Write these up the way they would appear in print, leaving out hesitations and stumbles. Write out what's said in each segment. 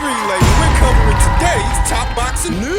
relay. We're covering today's top boxing news.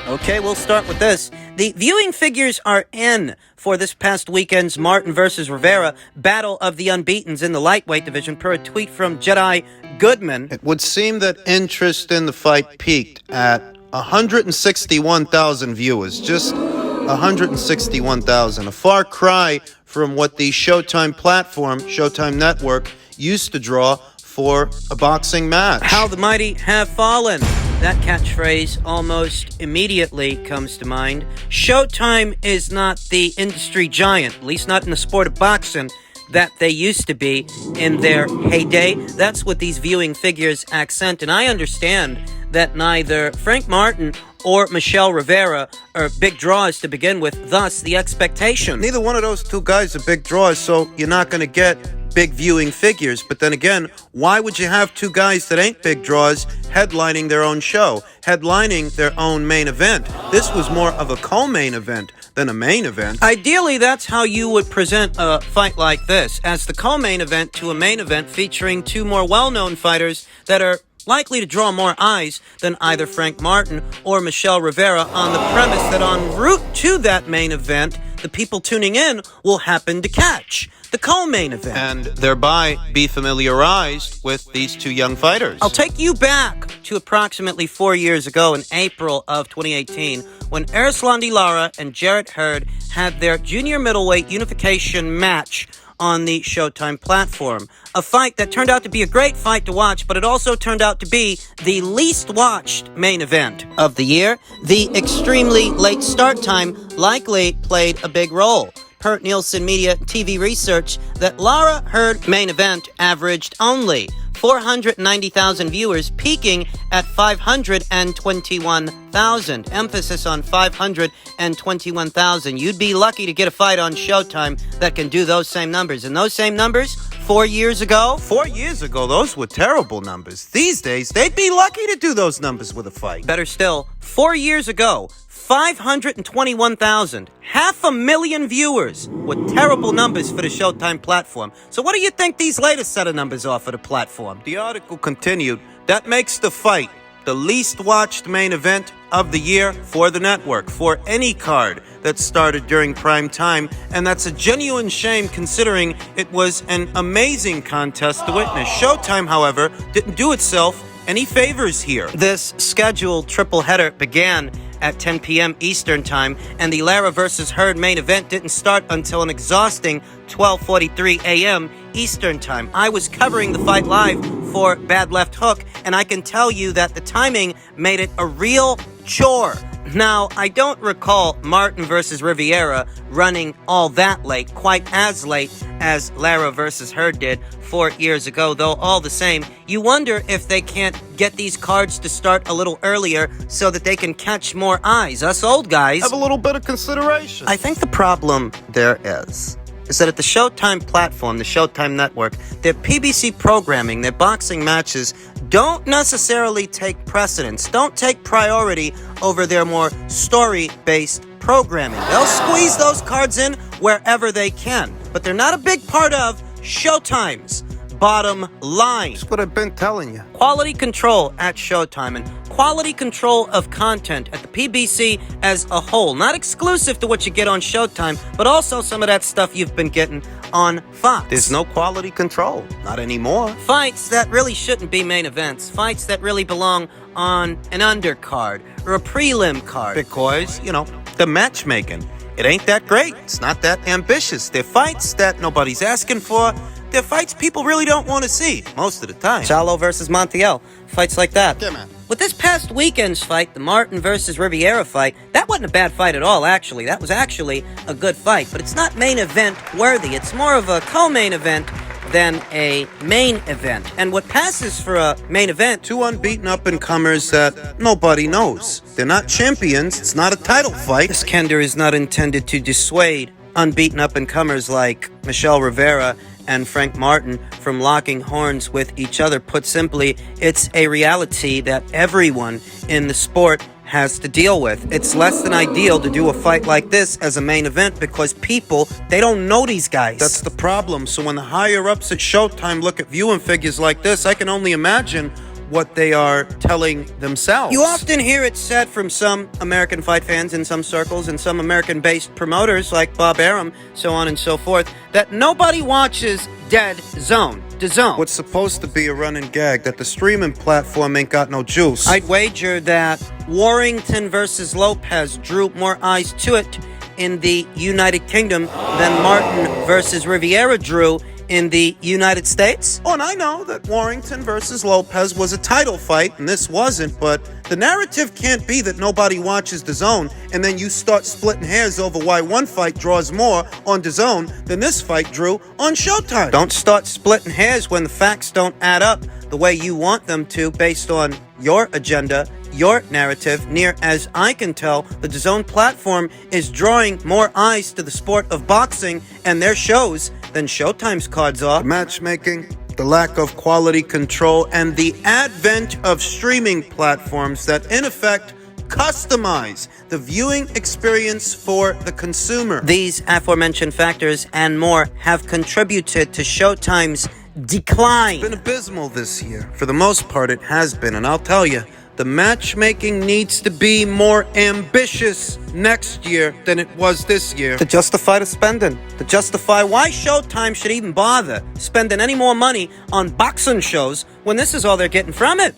Okay, we'll start with this. The viewing figures are in for this past weekend's Martin versus Rivera Battle of the Unbeatens in the lightweight division, per a tweet from Jedi Goodman. It would seem that interest in the fight peaked at 161,000 viewers. Just 161,000. A far cry from what the Showtime platform, Showtime Network, used to draw for a boxing match. How the mighty have fallen. That catchphrase almost immediately comes to mind. Showtime is not the industry giant, at least not in the sport of boxing, that they used to be in their heyday. That's what these viewing figures accent, and I understand that neither Frank Martin or Michelle Rivera are big draws to begin with, thus the expectation. Neither one of those two guys are big draws, so you're not going to get big viewing figures. But then again, why would you have two guys that ain't big draws headlining their own show, headlining their own main event? This was more of a co-main event than a main event. Ideally, that's how you would present a fight like this, as the co-main event to a main event featuring two more well-known fighters that are likely to draw more eyes than either Frank Martin or Michelle Rivera, on the premise that en route to that main event, the people tuning in will happen to catch the co-main event, and thereby be familiarized with these two young fighters. I'll take you back to approximately 4 years ago in April of 2018, when Errol Lara and Jarrett Hurd had their junior middleweight unification match on the Showtime platform. A fight that turned out to be a great fight to watch, but it also turned out to be the least watched main event of the year. The extremely late start time likely played a big role. Per Nielsen Media TV research, that Lara Hurd main event averaged only 490,000 viewers, peaking at 521,000. Emphasis on 521,000. You'd be lucky to get a fight on Showtime that can do those same numbers. And those same numbers, 4 years ago? 4 years ago, those were terrible numbers. These days, they'd be lucky to do those numbers with a fight. Better still, 4 years ago, 521,000, 500,000 viewers with terrible numbers for the Showtime platform. So what do you think these latest set of numbers are for the platform? The article continued, that makes the fight the least watched main event of the year for the network, for any card that started during prime time, and that's a genuine shame considering it was an amazing contest to witness. Showtime, however, didn't do itself any favors here. This scheduled triple header began at 10 p.m. Eastern Time, and the Lara versus Hurd main event didn't start until an exhausting 12:43 a.m. Eastern Time. I was covering the fight live for Bad Left Hook, and I can tell you that the timing made it a real chore. Now, I don't recall Martin versus Rivera running all that late, quite as late as Lara versus Hurd did 4 years ago, though all the same, you wonder if they can't get these cards to start a little earlier so that they can catch more eyes. Us old guys have a little bit of consideration. I think the problem there is that at the Showtime platform, the Showtime network, their PBC programming, their boxing matches don't necessarily take precedence, don't take priority over their more story-based programming. They'll squeeze those cards in wherever they can, but they're not a big part of Showtime's bottom line. That's what I've been telling you. Quality control at Showtime and quality control of content at the PBC as a whole. Not exclusive to what you get on Showtime, but also some of that stuff you've been getting on Fox. There's no quality control. Not anymore. Fights that really shouldn't be main events. Fights that really belong on an undercard or a prelim card. Because, the matchmaking, it ain't that great. It's not that ambitious. They're fights that nobody's asking for. They're fights people really don't want to see most of the time. Chalo versus Montiel. Fights like that. Yeah, man. With this past weekend's fight, the Martin versus Rivera fight, that wasn't a bad fight at all, actually. That was actually a good fight, but it's not main event worthy. It's more of a co-main event than a main event. And what passes for a main event... Two unbeaten up-and-comers that nobody knows. They're not champions. It's not a title fight. This Kender is not intended to dissuade unbeaten up-and-comers like Michelle Rivera and Frank Martin from locking horns with each other. Put simply, it's a reality that everyone in the sport has to deal with. It's less than ideal to do a fight like this as a main event because people, they don't know these guys. That's the problem. So when the higher-ups at Showtime look at viewing figures like this, I can only imagine what they are telling themselves. You often hear it said from some American fight fans in some circles and some American-based promoters like Bob Arum, so on and so forth, that nobody watches Dead Zone. DAZN. What's supposed to be a running gag, that the streaming platform ain't got no juice. I'd wager that Warrington versus Lopez drew more eyes to it in the United Kingdom than Martin versus Rivera drew in the United States. Oh, and I know that Warrington versus Lopez was a title fight, and this wasn't, but the narrative can't be that nobody watches DAZN, and then you start splitting hairs over why one fight draws more on DAZN than this fight drew on Showtime. Don't start splitting hairs when the facts don't add up the way you want them to based on your agenda, your narrative. Near as I can tell, the DAZN platform is drawing more eyes to the sport of boxing and their shows than Showtime's cards are. The matchmaking, the lack of quality control, and the advent of streaming platforms that, in effect, customize the viewing experience for the consumer. These aforementioned factors and more have contributed to Showtime's decline. It's been abysmal this year. For the most part, it has been, and I'll tell you, the matchmaking needs to be more ambitious next year than it was this year. To justify the spending. To justify why Showtime should even bother spending any more money on boxing shows when this is all they're getting from it.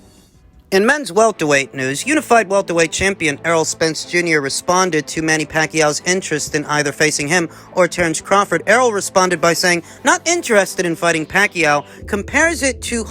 In men's welterweight news, unified welterweight champion Errol Spence Jr. responded to Manny Pacquiao's interest in either facing him or Terence Crawford. Errol responded by saying, not interested in fighting Pacquiao, compares it to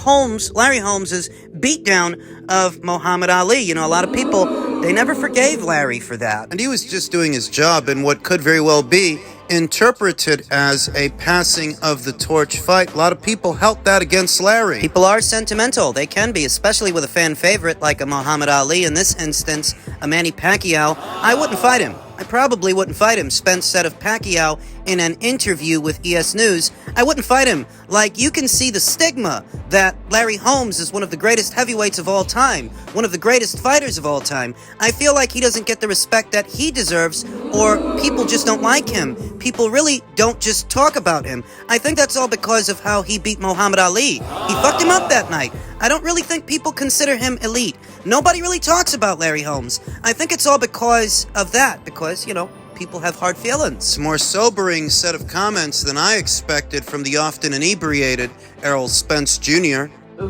Larry Holmes's beatdown of Muhammad Ali. You know, a lot of people, they never forgave Larry for that. And he was just doing his job in what could very well be interpreted as a passing of the torch fight. A lot of people held that against Larry. People are sentimental. They can be, especially with a fan favorite like a Muhammad Ali. In this instance, a Manny Pacquiao. I wouldn't fight him. I probably wouldn't fight him. Spence said of Pacquiao in an interview with ES News, I wouldn't fight him. Like, you can see the stigma that Larry Holmes is one of the greatest heavyweights of all time, one of the greatest fighters of all time. I feel like he doesn't get the respect that he deserves, or people just don't like him. People really don't just talk about him. I think that's all because of how he beat Muhammad Ali. He fucked him up that night. I don't really think people consider him elite. Nobody really talks about Larry Holmes. I think it's all because of that, because, you know, people have hard feelings. It's a more sobering set of comments than I expected from the often inebriated Errol Spence Jr. I'm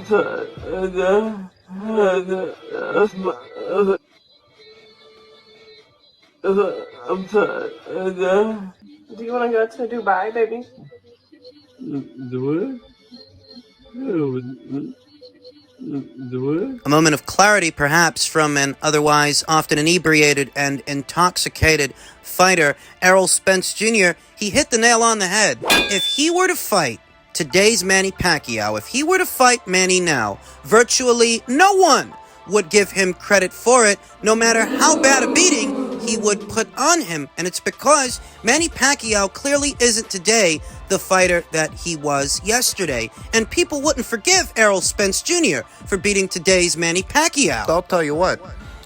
tired. I'm tired. Do you want to go to Dubai, baby? The what? A moment of clarity, perhaps, from an otherwise often inebriated and intoxicated fighter, Errol Spence Jr. He hit the nail on the head. If he were to fight today's Manny Pacquiao, if he were to fight Manny now, virtually no one would give him credit for it, no matter how bad a beating he would put on him. And it's because Manny Pacquiao clearly isn't today the fighter that he was yesterday. And people wouldn't forgive Errol Spence Jr. for beating today's Manny Pacquiao. I'll tell you what,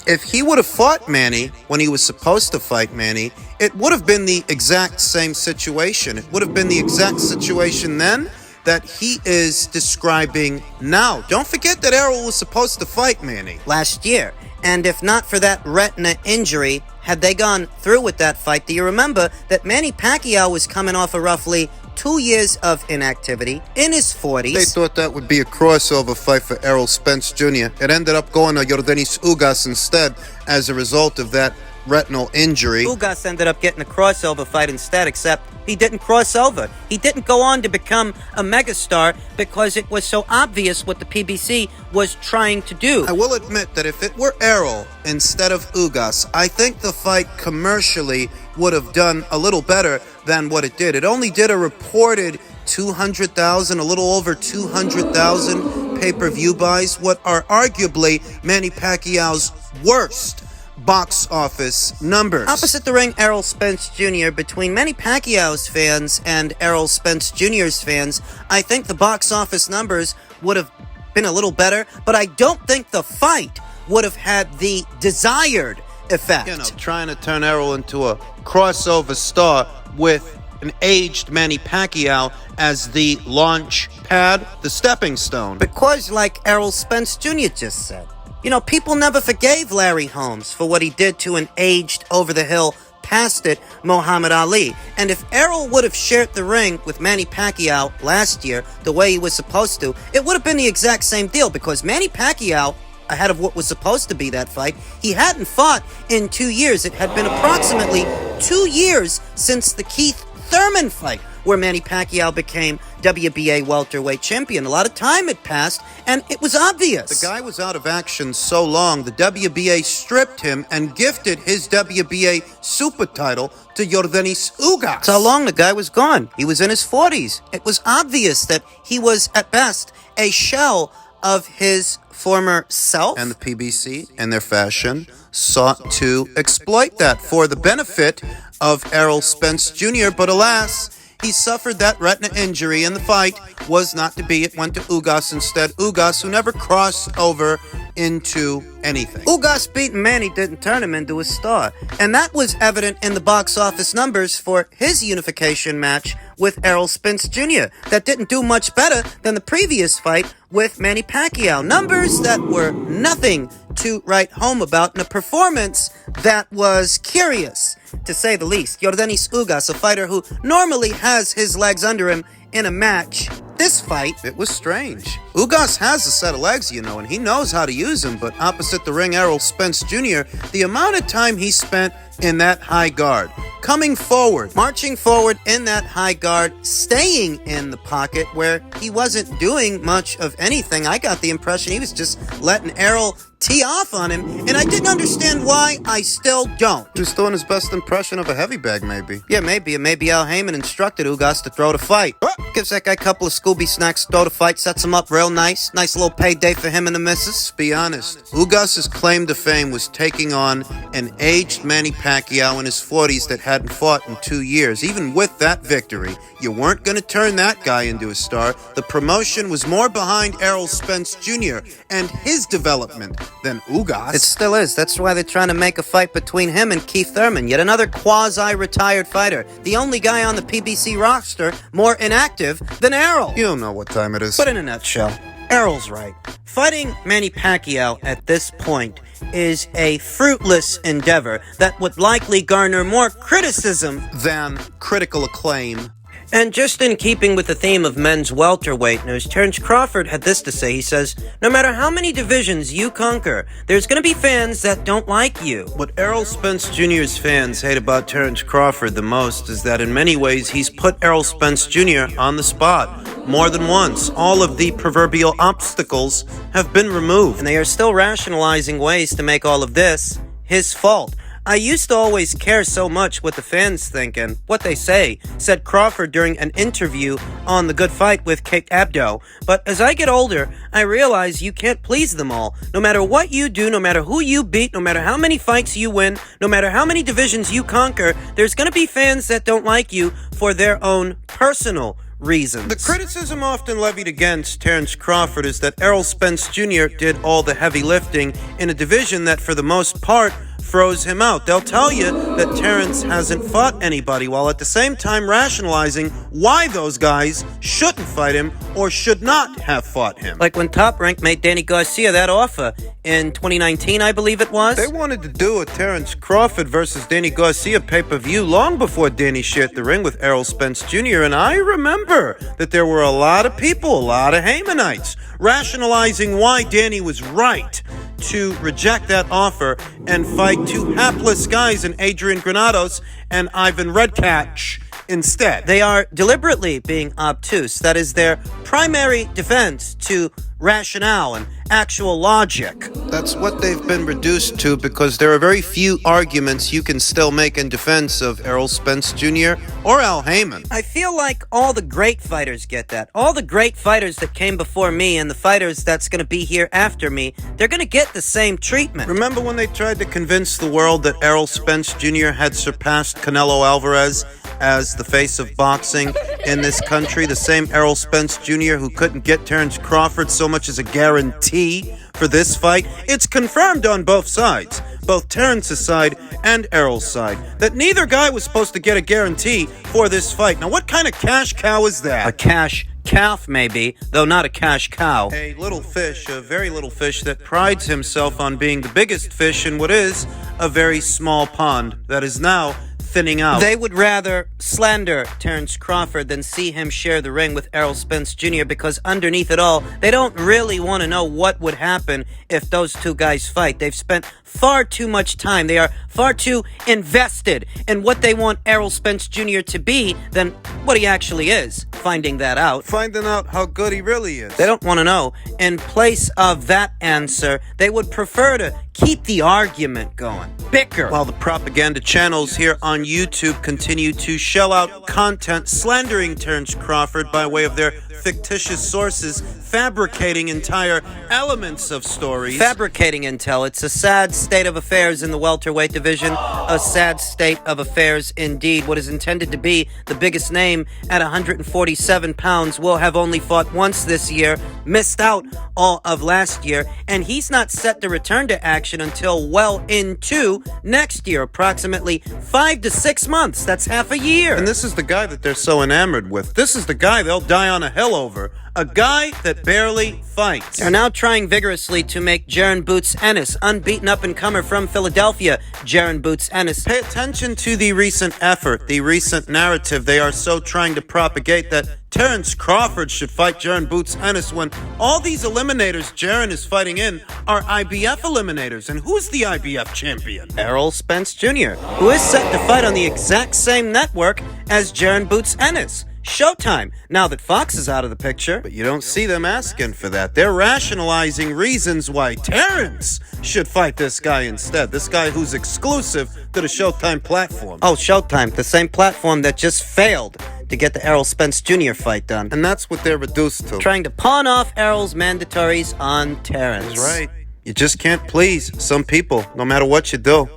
if he would have fought Manny when he was supposed to fight Manny, it would have been the exact same situation. It would have been the exact situation then that he is describing now. Don't forget that Errol was supposed to fight Manny last year. And if not for that retina injury, had they gone through with that fight, do you remember that Manny Pacquiao was coming off of roughly 2 years of inactivity, in his 40s. They thought that would be a crossover fight for Errol Spence Jr. It ended up going to Yordenis Ugas instead as a result of that retinal injury. Ugas ended up getting a crossover fight instead, except he didn't cross over. He didn't go on to become a megastar because it was so obvious what the PBC was trying to do. I will admit that if it were Errol instead of Ugas, I think the fight commercially would have done a little better than what it did. It only did a reported 200,000, a little over 200,000 pay-per-view buys, what are arguably Manny Pacquiao's worst box office numbers. Opposite the ring, Errol Spence Jr. Between Manny Pacquiao's fans and Errol Spence Jr.'s fans, I think the box office numbers would have been a little better, but I don't think the fight would have had the desired effect. You know, trying to turn Errol into a crossover star with an aged Manny Pacquiao as the launch pad, the stepping stone. Because, like Errol Spence Jr. just said, you know, people never forgave Larry Holmes for what he did to an aged, over-the-hill, past it Muhammad Ali. And if Errol would have shared the ring with Manny Pacquiao last year the way he was supposed to, it would have been the exact same deal, because Manny Pacquiao, ahead of what was supposed to be that fight, he hadn't fought in 2 years. It had been approximately 2 years since the Keith Thurman fight, where Manny Pacquiao became WBA welterweight champion. A lot of time had passed, and it was obvious. The guy was out of action so long, the WBA stripped him and gifted his WBA super title to Yordenis Ugas. That's how long the guy was gone. He was in his 40s. It was obvious that he was, at best, a shell of his former self. And the PBC, in their fashion, sought to exploit that for the benefit of Errol Spence Jr., but alas, he suffered that retina injury, and the fight was not to be. It went to Ugas instead. Ugas, who never crossed over into anything. Ugas beating Manny didn't turn him into a star, and that was evident in the box office numbers for his unification match with Errol Spence Jr. That didn't do much better than the previous fight with Manny Pacquiao. Numbers that were nothing to write home about, and a performance that was curious, to say the least. Yordenis Ugas, a fighter who normally has his legs under him in a match. This fight, it was strange. Ugas has a set of legs, you know, and he knows how to use them, but opposite the ring, Errol Spence Jr., the amount of time he spent in that high guard, coming forward, marching forward in that high guard, staying in the pocket where he wasn't doing much of anything. I got the impression he was just letting Errol tee off on him, and I didn't understand why. I still don't. Just doing his best impression of a heavy bag, maybe. Yeah, maybe. Maybe Al Heyman instructed Ugas to throw the fight. Gives that guy a couple of Scooby snacks, throw the fight, sets him up real nice. Nice little payday for him and the missus. Be honest, Ugas' claim to fame was taking on an aged Manny Pacquiao in his 40s that hadn't fought in 2 years. Even with that victory, you weren't going to turn that guy into a star. The promotion was more behind Errol Spence Jr. and his development than Ugas. It still is. That's why they're trying to make a fight between him and Keith Thurman, yet another quasi-retired fighter. The only guy on the PBC roster more inactive than Errol. You don't know what time it is. But in a nutshell, Errol's right. Fighting Manny Pacquiao at this point is a fruitless endeavor that would likely garner more criticism than critical acclaim. And just in keeping with the theme of men's welterweight news, Terrence Crawford had this to say. He says, no matter how many divisions you conquer, there's going to be fans that don't like you. What Errol Spence Jr.'s fans hate about Terrence Crawford the most is that in many ways he's put Errol Spence Jr. on the spot more than once. All of the proverbial obstacles have been removed. And they are still rationalizing ways to make all of this his fault. I used to always care so much what the fans think and what they say, said Crawford during an interview on The Good Fight with Kate Abdo. But as I get older, I realize you can't please them all. No matter what you do, no matter who you beat, no matter how many fights you win, no matter how many divisions you conquer, there's going to be fans that don't like you for their own personal reasons. The criticism often levied against Terrence Crawford is that Errol Spence Jr. did all the heavy lifting in a division that for the most part froze him out. They'll tell you that Terrence hasn't fought anybody, while at the same time rationalizing why those guys shouldn't fight him or should not have fought him. Like when Top Rank made Danny Garcia that offer in 2019, I believe it was. They wanted to do a Terrence Crawford versus Danny Garcia pay-per-view long before Danny shared the ring with Errol Spence Jr., and I remember that there were a lot of people, a lot of Heymanites, rationalizing why Danny was right to reject that offer and fight two hapless guys in Adrian Granados and Ivan Redkach instead. They are deliberately being obtuse. That is their primary defense to rationale and actual logic. That's what they've been reduced to, because there are very few arguments you can still make in defense of Errol Spence Jr. or Al Heyman. I feel like all the great fighters get that. All the great fighters that came before me and the fighters that's going to be here after me, they're going to get the same treatment. Remember when they tried to convince the world that Errol Spence Jr. had surpassed Canelo Alvarez as the face of boxing in this country. The same Errol Spence Jr. who couldn't get Terrence Crawford so much as a guarantee for this fight. It's confirmed on both sides, both Terrence's side and Errol's side, that neither guy was supposed to get a guarantee for this fight. Now, what kind of cash cow is that? A cash calf, maybe, though not a cash cow. A little fish, a very little fish that prides himself on being the biggest fish in what is a very small pond that is now thinning out. They would rather slander Terrence Crawford than see him share the ring with Errol Spence Jr. because underneath it all, they don't really want to know what would happen if those two guys fight. They've spent far too much time. They are far too invested in what they want Errol Spence Jr. to be than what he actually is. Finding that out. Finding out how good he really is. They don't want to know. In place of that answer, they would prefer to keep the argument going. Bicker. While the propaganda channels here on YouTube continue to shell out content slandering Terrence Crawford by way of their fictitious sources, fabricating entire elements of stories. Fabricating intel. It's a sad state of affairs in the welterweight division. A sad state of affairs indeed. What is intended to be the biggest name at 147 pounds will have only fought once this year, missed out all of last year, and he's not set to return to action until well into next year, approximately 5 to 6 months. That's half a year. And this is the guy that they're so enamored with. This is the guy they'll die on a hill over. A guy that barely fights. They're now trying vigorously to make Jaron Boots Ennis, unbeaten up-and-comer from Philadelphia. Jaron Boots Ennis. Pay attention to the recent effort, the recent narrative. They are so trying to propagate that Terrence Crawford should fight Jaron Boots Ennis when all these eliminators Jaron is fighting in are IBF eliminators. And who's the IBF champion? Errol Spence Jr., who is set to fight on the exact same network as Jaron Boots Ennis. Showtime, now that Fox is out of the picture. But you don't see them asking for that. They're rationalizing reasons why Terrence should fight this guy instead. This guy who's exclusive to the Showtime platform. Oh, Showtime, the same platform that just failed to get the Errol Spence Jr. fight done. And that's what they're reduced to. Trying to pawn off Errol's mandatories on Terrence. That's right. You just can't please some people, no matter what you do.